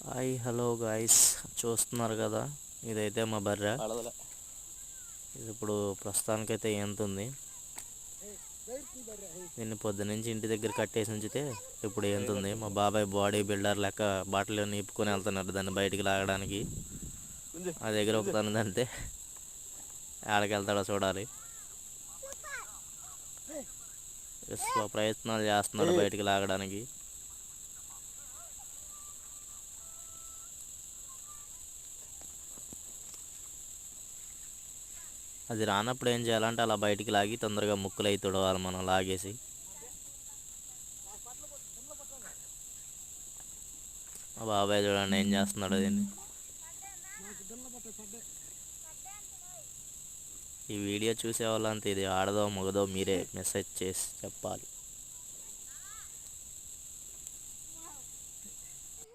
Hi hello guys, చూస్తున్నారు కదా, ఇదైతే మా బర్రె. ఇది ఇప్పుడు ప్రస్తుతానికైతే ఏంతుంది. దీన్ని పొద్దునుంచి ఇంటి దగ్గర కట్టేసి ఉంచితే ఇప్పుడు ఏంతుంది. మా బాబాయ్ బాడీ బిల్డర్ లెక్క బాటలు నింపుకొని వెళ్తున్నారు దాన్ని బయటికి లాగడానికి. ఆ దగ్గర ఒకతాను అంతే, ఆడికి వెళ్తాడో చూడాలి. ప్రయత్నాలు చేస్తున్నాడు బయటికి లాగడానికి. అది రానప్పుడు ఏం చేయాలంటే అలా బయటికి లాగి తొందరగా ముక్కులు అయి తుడవాలి మనం లాగేసి. మా బాబాయ్ చూడండి ఏం చేస్తున్నాడు దీన్ని. ఈ వీడియో చూసే వాళ్ళంతా ఇది ఆడదో మగదో మీరే మెసేజ్ చేసి చెప్పాలి.